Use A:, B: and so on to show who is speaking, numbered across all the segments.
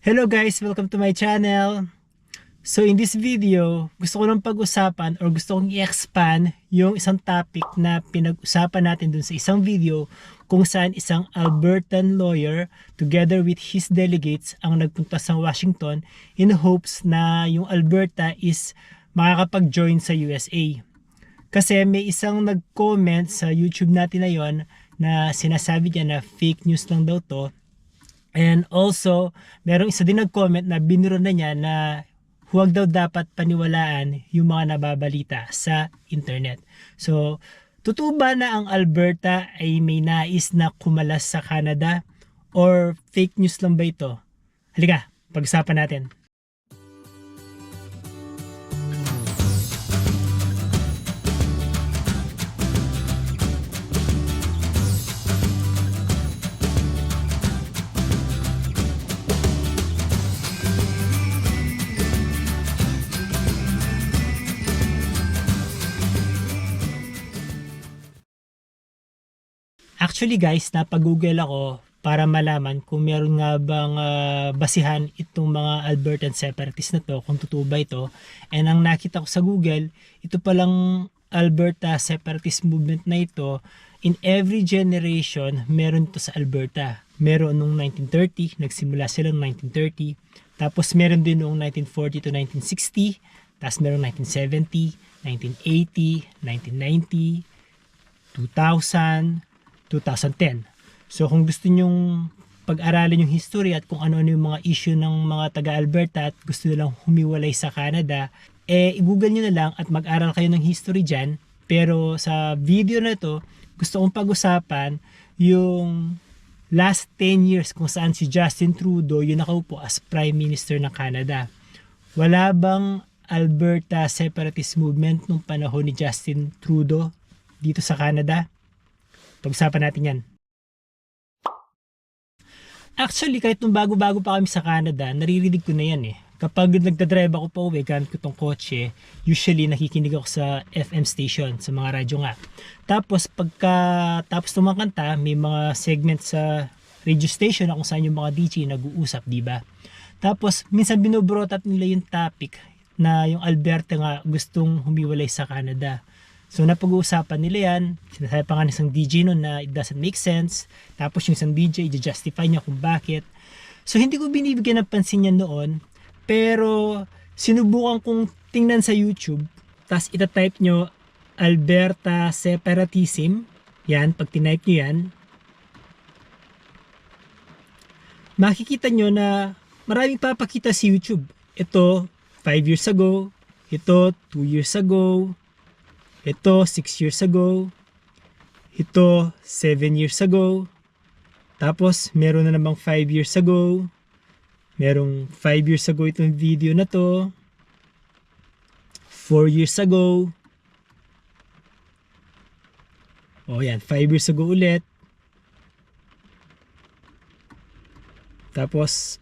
A: Hello guys! Welcome to my channel! So in this video, gusto ko lang pag-usapan or gusto kong i-expand yung isang topic na pinag-usapan natin dun sa isang video kung saan isang Albertan lawyer together with his delegates ang nagpunta sa Washington in hopes na yung Alberta is makakapag-join sa USA. Kasi may isang nag-comment sa YouTube natin na yon na sinasabi niya na fake news lang daw to. And also, merong isa din nag-comment na biniro na niya na huwag daw dapat paniwalaan yung mga nababalita sa internet. So, totoo ba na ang Alberta ay may nais na kumalas sa Canada? Or fake news lang ba ito? Halika, pag-usapan natin. Actually guys, napag-google ako para malaman kung meron nga bang basihan itong mga Albertan separatists na to, kung totoo ba ito. And ang nakita ko sa Google, ito palang Alberta separatist movement na ito, in every generation, meron to sa Alberta. Meron noong 1930, nagsimula sila noong 1930. Tapos meron din noong 1940 to 1960. Tapos meron 1970, 1980, 1990, 2000, 2010. So kung gusto nyong pag-aralin yung history at kung ano-ano yung mga issue ng mga taga-Alberta at gusto nilang humiwalay sa Canada, i-google nyo na lang at mag-aral kayo ng history dyan. Pero sa video na to, gusto kong pag-usapan yung last 10 years kung saan si Justin Trudeau yung nakaupo as Prime Minister ng Canada. Wala bang Alberta separatist movement nung panahon ni Justin Trudeau dito sa Canada? Pag-usapan natin yan. Actually, kahit nung bago-bago pa kami sa Canada, naririnig ko na yan eh. Kapag nagdadrive ako pa uwi, gamit ko tong kotse, usually nakikinig ako sa FM station, sa mga radyo nga. Tapos, tapos ng mga kanta, may mga segment sa radio station na kung saan yung mga DJ nag-uusap, di ba? Tapos, minsan binobrotat nila yung topic na yung Alberta nga gustong humiwalay sa Canada. So napag-uusapan nila yan, sinasabi pa nga ng isang DJ noon na it doesn't make sense, tapos yung isang DJ, i-justify niya kung bakit. So hindi ko binibigyan ng pansin yan noon, pero sinubukan kong tingnan sa YouTube, tapos itatype nyo Alberta separatism, yan, pag tinype nyo yan, makikita nyo na maraming papakita sa YouTube. Ito, 5 years ago, ito, 2 years ago, ito, 6 years ago. Ito, 7 years ago. Tapos, meron na namang 5 years ago. Merong 5 years ago itong video na to. 4 years ago. O yan, 5 years ago ulit. Tapos,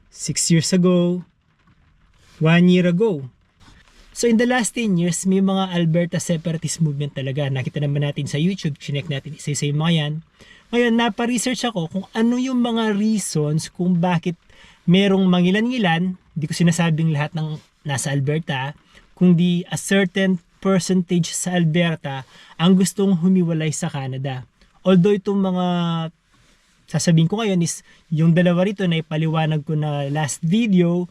A: 6 years ago. 1 year ago. So in the last 10 years, may mga Alberta separatist movement talaga. Nakita naman natin sa YouTube, chinek natin isa-isa yung mga yan. Ngayon, napa-research ako kung ano yung mga reasons kung bakit merong mangilan-ngilan, hindi ko sinasabing lahat ng nasa Alberta, kundi a certain percentage sa Alberta ang gustong humiwalay sa Canada. Although itong mga sasabihin ko ngayon is yung dalawa rito na ipaliwanag ko na last video,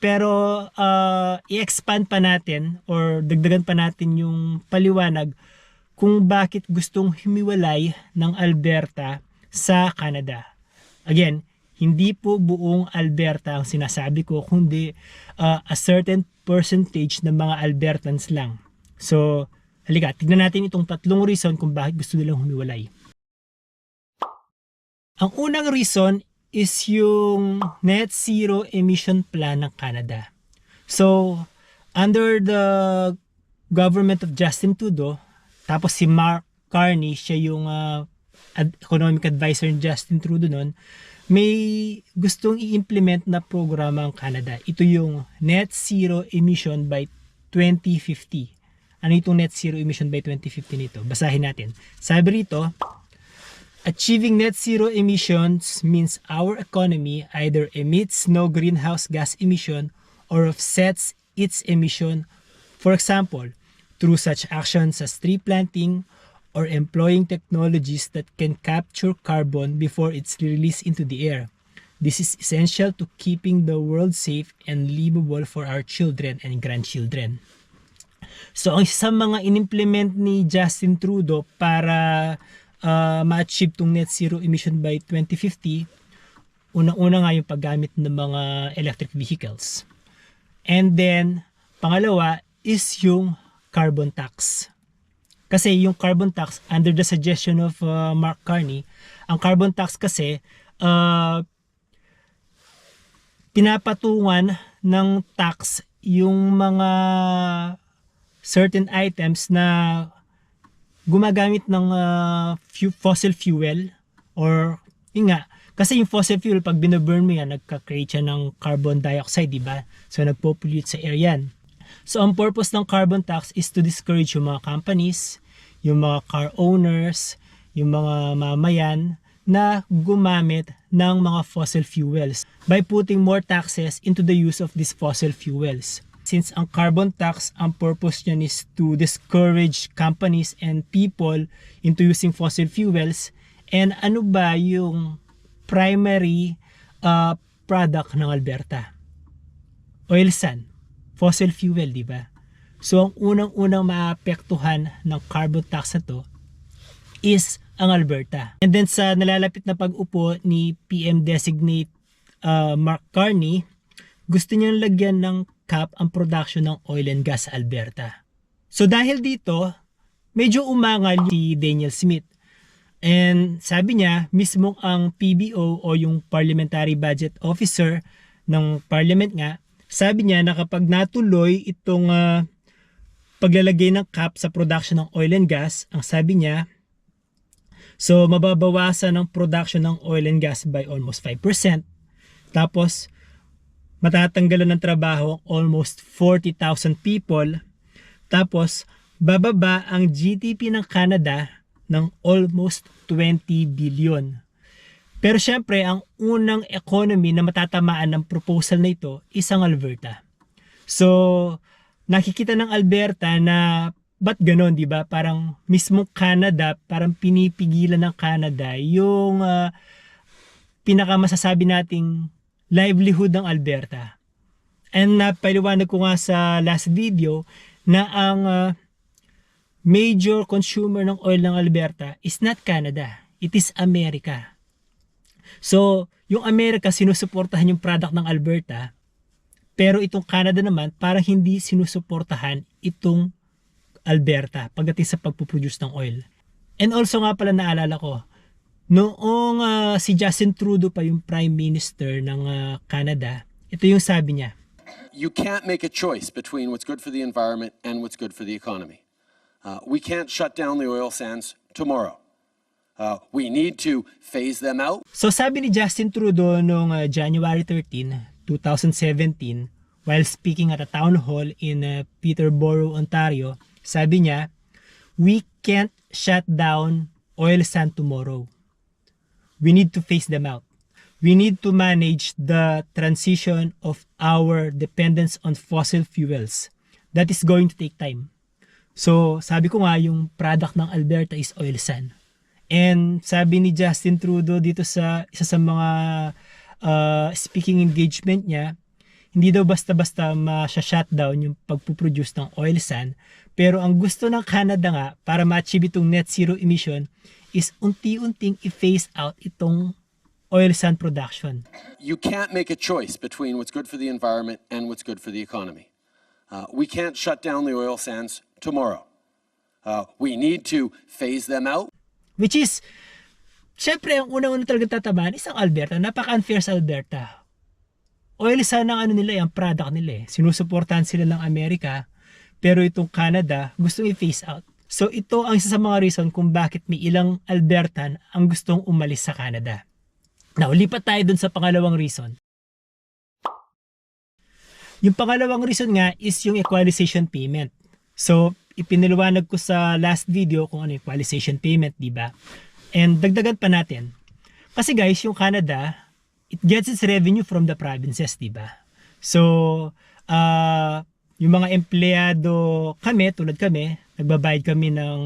A: pero i-expand pa natin or dagdagan pa natin yung paliwanag kung bakit gustong humiwalay ng Alberta sa Canada. Again, hindi po buong Alberta ang sinasabi ko, kundi a certain percentage ng mga Albertans lang. So, halika, tignan natin itong tatlong reason kung bakit gusto nilang humiwalay. Ang unang reason is yung net zero emission plan ng Canada. So, under the government of Justin Trudeau, tapos si Mark Carney, siya yung economic advisor ni Justin Trudeau noon, may gustong i-implement na programa ang Canada. Ito yung net zero emission by 2050. Ano itong net zero emission by 2050 nito? Basahin natin. Sabi rito, Achieving net zero emissions means our economy either emits no greenhouse gas emission or offsets its emission, for example, through such actions as tree planting or employing technologies that can capture carbon before it's released into the air. This is essential to keeping the world safe and livable for our children and grandchildren. So ang isa sa mga inimplement ni Justin Trudeau para ma-achieve tong net zero emission by 2050, unang-una nga yung paggamit ng mga electric vehicles. And then, pangalawa is yung carbon tax. Kasi yung carbon tax, under the suggestion of Mark Carney, ang carbon tax kasi, pinapatungan ng tax yung mga certain items na gumagamit ng fossil fuel or yun nga, kasi yung fossil fuel pag binoburn mo yan, nagka-create siya ng carbon dioxide, di ba? So nagpo-pollute sa air yan. So ang purpose ng carbon tax is to discourage yung mga companies, yung mga car owners, yung mga mamayan na gumamit ng mga fossil fuels by putting more taxes into the use of these fossil fuels. Since ang carbon tax, ang purpose niyan is to discourage companies and people into using fossil fuels. And ano ba yung primary product ng Alberta? Oil sand, fossil fuel, di ba? So ang unang-unang maapektuhan ng carbon tax na to is ang Alberta. And then sa nalalapit na pag-upo ni PM designate Mark Carney, gusto niyang lagyan ng cap ang production ng oil and gas sa Alberta. So dahil dito, medyo umangal si Daniel Smith. And sabi niya, mismo ang PBO o yung Parliamentary Budget Officer ng Parliament nga, sabi niya na kapag natuloy itong paglalagay ng cap sa production ng oil and gas, ang sabi niya, so mababawasan ang production ng oil and gas by almost 5%. Tapos, matatanggalan ng trabaho almost 40,000 people. Tapos, bababa ang GDP ng Canada ng almost 20 billion. Pero syempre, ang unang economy na matatamaan ng proposal na ito is ang Alberta. So, nakikita ng Alberta na ba't ganon, di ba? Parang mismo Canada, parang pinipigilan ng Canada yung pinakamasasabi nating livelihood ng Alberta. And napaliwanag ko nga sa last video na ang major consumer ng oil ng Alberta is not Canada. It is America. So, yung America sinusuportahan yung product ng Alberta, pero itong Canada naman parang hindi sinusuportahan itong Alberta pagdating sa pagpuproduce ng oil. And also nga pala naalala ko, noong si Justin Trudeau pa yung Prime Minister ng Canada, ito yung sabi niya.
B: You can't make a choice between what's good for the environment and what's good for the economy. We can't shut down the oil sands tomorrow. We need to phase them out.
A: So sabi ni Justin Trudeau noong January 13, 2017, while speaking at a town hall in Peterborough, Ontario, sabi niya, we can't shut down oil sand tomorrow. We need to phase them out. We need to manage the transition of our dependence on fossil fuels. That is going to take time. So, sabi ko nga, yung product ng Alberta is oil sand. And sabi ni Justin Trudeau dito sa isa sa mga speaking engagement niya, hindi daw basta-basta ma-shutdown yung pagpuproduce ng oil sand. Pero ang gusto ng Canada nga, para ma-achieve itong net zero emission, is unti-unting i-phase out itong oil sand production.
B: You can't make a choice between what's good for the environment and what's good for the economy. We can't shut down the oil sands tomorrow. We need to phase them out.
A: Which is, syempre, ang unang-una talagang tatamaan is ang Alberta. Napaka-unfair sa Alberta. Oil sand ang ano nila, ang product nila. Sinusuportahan sila ng Amerika, pero itong Canada, gustong i-phase out. So ito ang isa sa mga reason kung bakit may ilang Albertan ang gustong umalis sa Canada. Now, lipat tayo dun sa pangalawang reason. Yung pangalawang reason nga is yung equalization payment. So, ipinaliwanag ko sa last video kung ano yung equalization payment, di ba? And dagdagan pa natin. Kasi guys, yung Canada, it gets its revenue from the provinces, di ba? So, yung mga empleyado kami, tulad kami, nagbabayad kami ng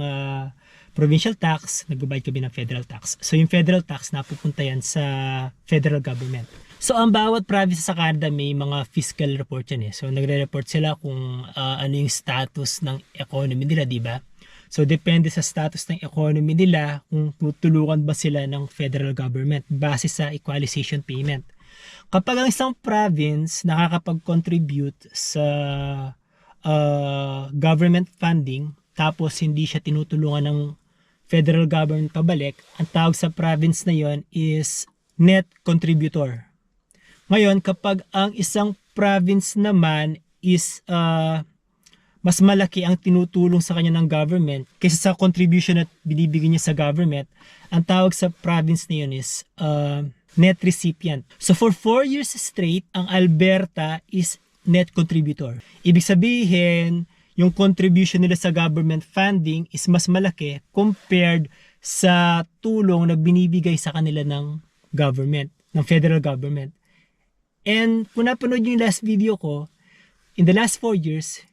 A: provincial tax, nagbabayad kami ng federal tax. So, yung federal tax, napupunta yan sa federal government. So, ang bawat province sa Canada may mga fiscal report yan eh. So, nagre-report sila kung ano yung status ng economy nila, di ba? So, depende sa status ng economy nila kung tutulungan ba sila ng federal government base sa equalization payment. Kapag ang isang province nakakapag-contribute sa government funding tapos hindi siya tinutulungan ng federal government pabalik, ang tawag sa province na yon is net contributor. Ngayon, kapag ang isang province naman is mas malaki ang tinutulong sa kanya ng government kaysa sa contribution na binibigyan niya sa government, ang tawag sa province na yun is net recipient. So for 4 years straight, ang Alberta is net contributor. Ibig sabihin, yung contribution nila sa government funding is mas malaki compared sa tulong na binibigay sa kanila ng government, ng federal government. And kung napanood yung last video ko, in the last 4 years,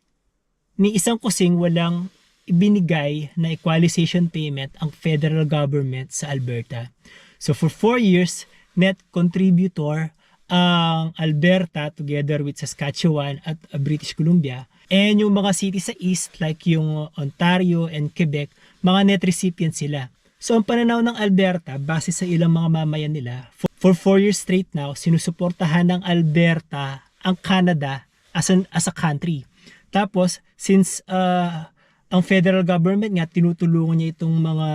A: ni isang kusing walang ibinigay na equalization payment ang federal government sa Alberta. So for 4 years, net contributor ang Alberta together with Saskatchewan at British Columbia. And yung mga cities sa east like yung Ontario and Quebec, mga net recipient sila. So ang pananaw ng Alberta, base sa ilang mga mamayan nila, for 4 years straight now, sinusuportahan ng Alberta ang Canada as a country. Tapos, since ang federal government nga tinutulungan niya itong mga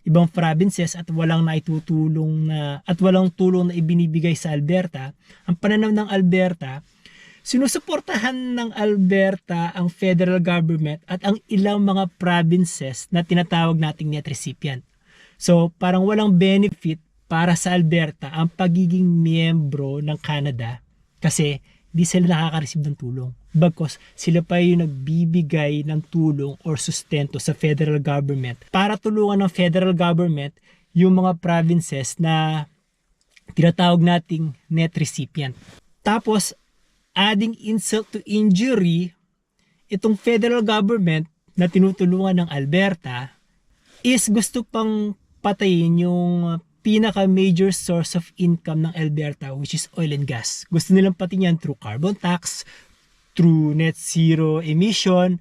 A: ibang provinces at walang naitutulong na at walang tulong na ibinibigay sa Alberta, ang pananaw ng Alberta, sinusuportahan ng Alberta ang federal government at ang ilang mga provinces na tinatawag nating net recipient. So, parang walang benefit para sa Alberta ang pagiging miyembro ng Canada kasi di sila nakaka-receive ng tulong. Bagkos sila pa yung nagbibigay ng tulong or sustento sa federal government para tulungan ng federal government yung mga provinces na tinatawag nating net recipient. Tapos, adding insult to injury, itong federal government na tinutulungan ng Alberta is gusto pang patayin yung pinaka-major source of income ng Alberta, which is oil and gas. Gusto nilang pati yan through carbon tax, through net zero emission,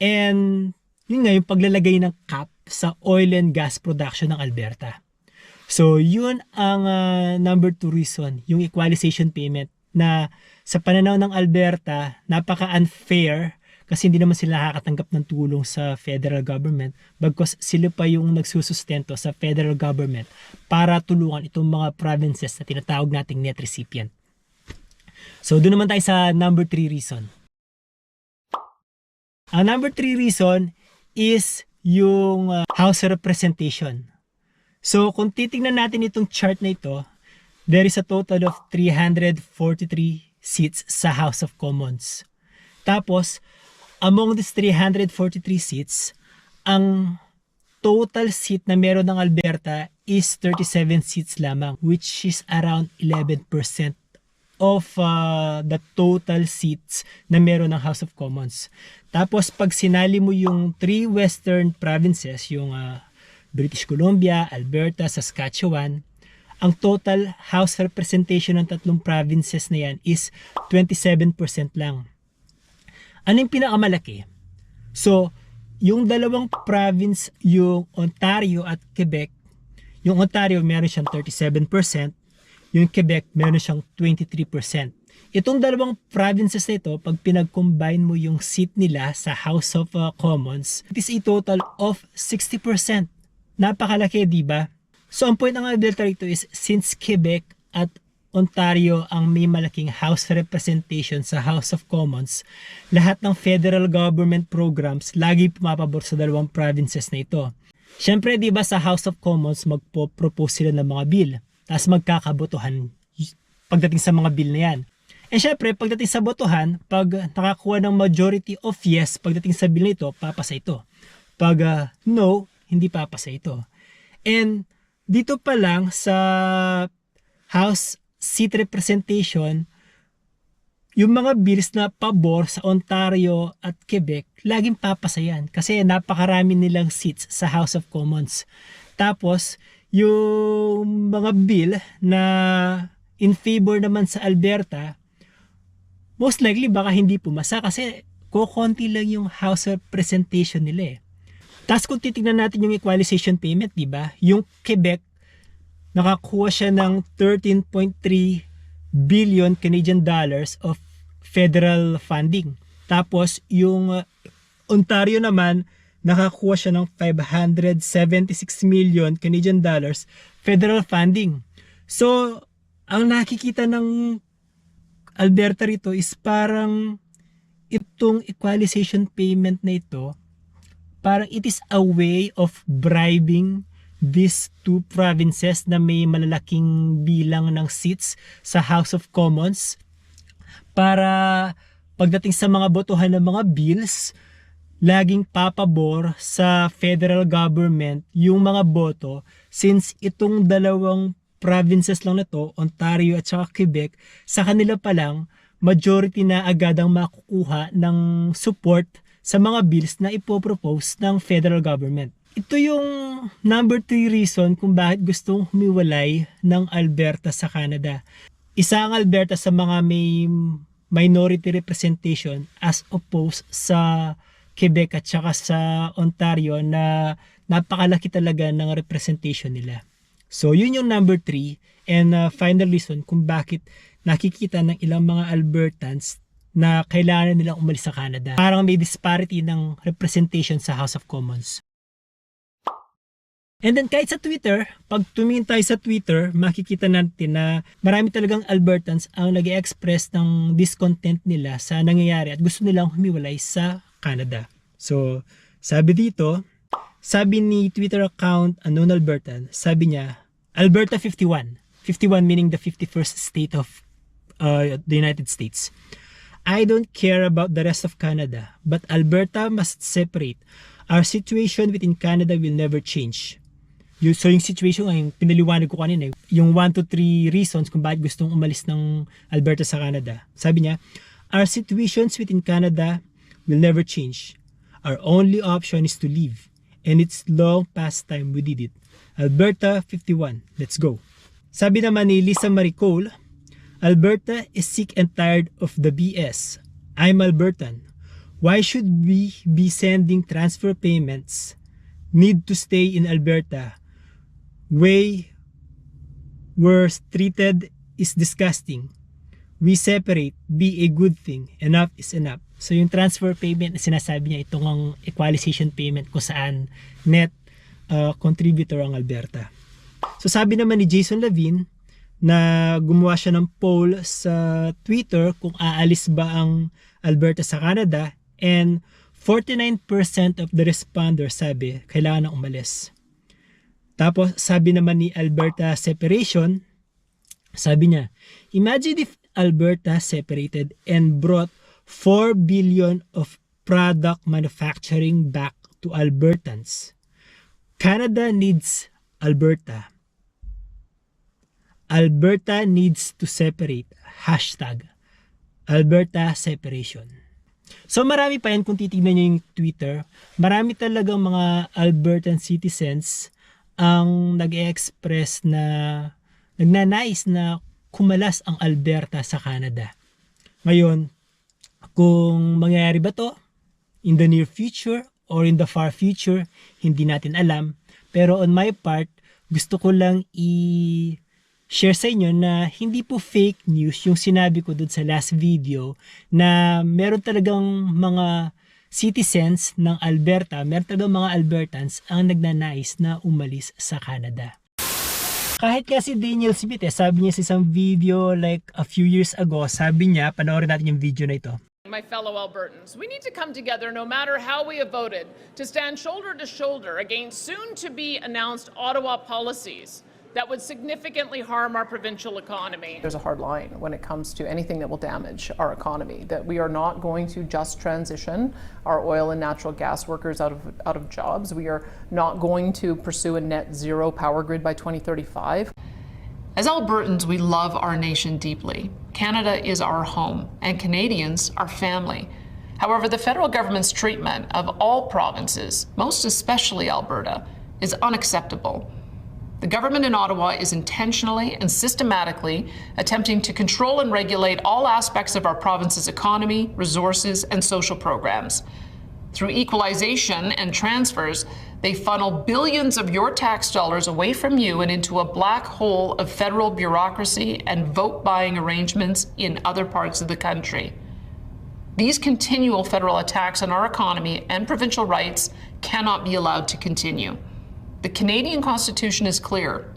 A: and yun nga yung paglalagay ng cap sa oil and gas production ng Alberta. So yun ang number 2 reason, yung equalization payment na sa pananaw ng Alberta, napaka-unfair kasi hindi naman sila nakakatanggap ng tulong sa federal government bagkus sila pa yung nagsusustento sa federal government para tulungan itong mga provinces na tinatawag nating net recipient. So doon naman tayo sa number 3 reason. Ang number 3 reason is yung House Representation. So kung titingnan natin itong chart na ito, there is a total of 343 seats sa House of Commons. Tapos, among these 343 seats, ang total seat na meron ng Alberta is 37 seats lamang, which is around 11% of the total seats na meron ng House of Commons. Tapos, pag sinali mo yung 3 western provinces, yung British Columbia, Alberta, Saskatchewan, ang total House representation ng tatlong provinces na yan is 27% lang. Ano yung pinakamalaki? So, yung dalawang province, yung Ontario at Quebec, yung Ontario meron siyang 37%, yung Quebec meron siyang 23%. Itong dalawang provinces na ito, pag pinag-combine mo yung seat nila sa House of Commons, it is a total of 60%. Napakalaki, di ba? So, ang point ng Alberta rito is, since Quebec at Ontario ang may malaking House representation sa House of Commons, lahat ng federal government programs lagi pumapabor sa dalawang provinces na ito. Siyempre, di ba sa House of Commons magpo-propose sila ng mga bill, tapos magkakabotohan pagdating sa mga bill na yan. Eh syempre, pagdating sa botohan, pag nakakuha ng majority of yes pagdating sa bill na ito, papasa ito. Pag no, hindi papasa ito. And dito pa lang sa House Seat Representation, yung mga bills na pabor sa Ontario at Quebec, laging papasayan kasi napakarami nilang seats sa House of Commons. Tapos, yung mga bill na in favor naman sa Alberta, most likely baka hindi pumasa kasi kukonti lang yung House Representation nila eh. Tapos kung titignan natin yung equalization payment, di ba? Yung Quebec, nakakuha siya ng 13.3 billion Canadian dollars of federal funding. Tapos yung Ontario naman nakakuha siya ng 576 million Canadian dollars federal funding. So, ang nakikita ng Alberta rito is parang itong equalization payment na ito, parang it is a way of bribing these two provinces na may malalaking bilang ng seats sa House of Commons para pagdating sa mga botohan ng mga bills, laging papabor sa federal government yung mga boto since itong dalawang provinces lang na to, Ontario at saka Quebec, sa kanila pa lang, majority na agad ang makukuha ng support sa mga bills na ipopropose ng federal government. Ito yung number 3 reason kung bakit gustong humiwalay ng Alberta sa Canada. Isa ang Alberta sa mga may minority representation as opposed sa Quebec at saka sa Ontario na napakalaki talaga ng representation nila. So yun yung number 3 and final reason kung bakit nakikita ng ilang mga Albertans na kailangan nilang umalis sa Canada. Parang may disparity ng representation sa House of Commons. And then kahit sa Twitter, pag tumingin tayo sa Twitter, makikita natin na marami talagang Albertans ang nag-express ng discontent nila sa nangyayari at gusto nilang humiwalay sa Canada. So, sabi dito, sabi ni Twitter account Unknown Albertan, sabi niya, Alberta 51. 51 meaning the 51st state of the United States. I don't care about the rest of Canada, but Alberta must separate. Our situation within Canada will never change. So yung situation yung pinaliwanag ko kanina, yung 1 to 3 reasons kung bakit gustong umalis ng Alberta sa Canada. Sabi niya, our situations within Canada will never change. Our only option is to leave. And it's long past time we did it. Alberta 51, let's go. Sabi naman ni Lisa Marie Cole, Alberta is sick and tired of the BS. I'm Albertan. Why should we be sending transfer payments? Need to stay in Alberta. Way we're treated is disgusting. We separate, be a good thing. Enough is enough. So yung transfer payment na sinasabi niya, itong ang equalization payment kung saan net contributor ang Alberta. So sabi naman ni Jason Levine na gumawa siya ng poll sa Twitter kung aalis ba ang Alberta sa Canada, and 49% of the responders sabi kailangan na umalis. Tapos sabi naman ni Alberta Separation, sabi niya, imagine if Alberta separated and brought 4 billion of product manufacturing back to Albertans. Canada needs Alberta. Alberta needs to separate. Hashtag Alberta Separation. So marami pa yan kung titignan nyo yung Twitter. Marami talagang mga Albertan citizens ang nag-express na nagnanais na kumalas ang Alberta sa Canada. Ngayon, kung mangyayari ba to in the near future or in the far future, hindi natin alam. Pero on my part, gusto ko lang i-share sa inyo na hindi po fake news yung sinabi ko dun sa last video na meron talagang mga citizens ng Alberta, meron talagang mga Albertans ang nagnanais na umalis sa Canada. Kahit nga si Daniel Smith, sabi niya sa isang video like a few years ago, sabi niya, panoorin natin yung video na ito.
C: My fellow Albertans, we need to come together no matter how we have voted to stand shoulder to shoulder against soon-to-be announced Ottawa policies that would significantly harm our provincial economy.
D: There's a hard line when it comes to anything that will damage our economy, that we are not going to just transition our oil and natural gas workers out of jobs. We are not going to pursue a net zero power grid by 2035.
E: As Albertans, we love our nation deeply. Canada is our home, and Canadians are family. However, the federal government's treatment of all provinces, most especially Alberta, is unacceptable. The government in Ottawa is intentionally and systematically attempting to control and regulate all aspects of our province's economy, resources, and social programs. Through equalization and transfers, they funnel billions of your tax dollars away from you and into a black hole of federal bureaucracy and vote-buying arrangements in other parts of the country. These continual federal attacks on our economy and provincial rights cannot be allowed to continue. The Canadian Constitution is clear.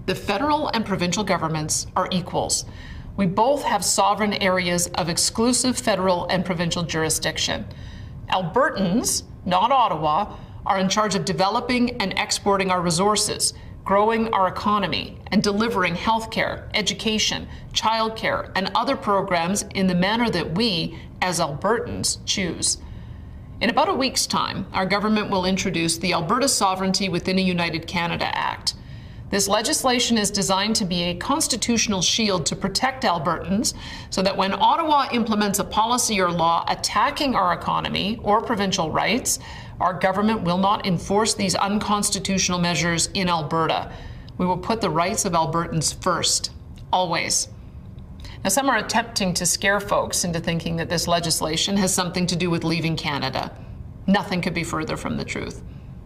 E: The federal and provincial governments are equals. We both have sovereign areas of exclusive federal and provincial jurisdiction. Albertans, not Ottawa, are in charge of developing and exporting our resources, growing our economy, and delivering healthcare, education, childcare, and other programs in the manner that we, as Albertans, choose. In about a week's time, our government will introduce the Alberta Sovereignty Within a United Canada Act. This legislation is designed to be a constitutional shield to protect Albertans so that when Ottawa implements a policy or law attacking our economy or provincial rights, our government will not enforce these unconstitutional measures in Alberta. We will put the rights of Albertans first, always. Now, some are attempting to scare folks into thinking that this legislation has something to do with leaving Canada. Nothing could be further from the truth.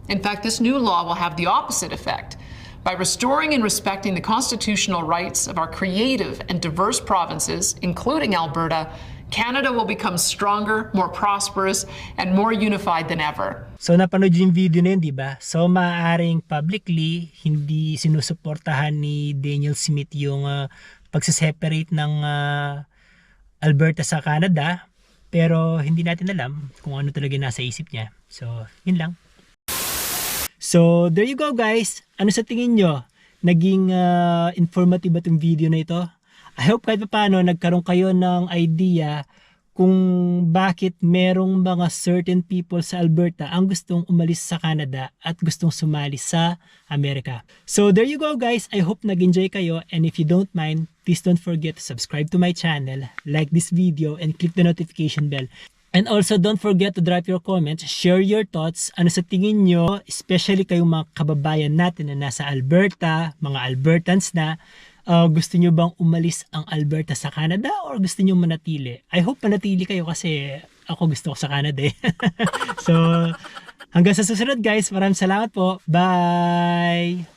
E: In fact, this new law will have the opposite effect. By restoring and respecting the constitutional rights of our creative and diverse provinces, including Alberta, Canada will become stronger, more prosperous, and more unified than ever.
A: So napanood yung video na yun, di ba? So maaaring publicly hindi sinusuportahan ni Danielle Smith yung pagsiseparate ng Alberta sa Canada, pero hindi natin alam kung ano talaga nasa isip niya. So, yun lang. So, there you go guys. Ano sa tingin nyo? Naging informative ba itong video na ito? I hope kahit paano nagkaroon kayo ng idea kung bakit merong mga certain people sa Alberta ang gustong umalis sa Canada at gustong sumali sa Amerika. So there you go guys. I hope nag-enjoy kayo, and if you don't mind, please don't forget to subscribe to my channel, like this video, and click the notification bell. And also don't forget to drop your comments, share your thoughts, ano sa tingin nyo, especially kayong mga kababayan natin na nasa Alberta, mga Albertans na, gusto nyo bang umalis ang Alberta sa Canada or gusto nyo manatili? I hope manatili kayo kasi ako gusto ko sa Canada eh. So, hanggang sa susunod guys, maraming salamat po. Bye!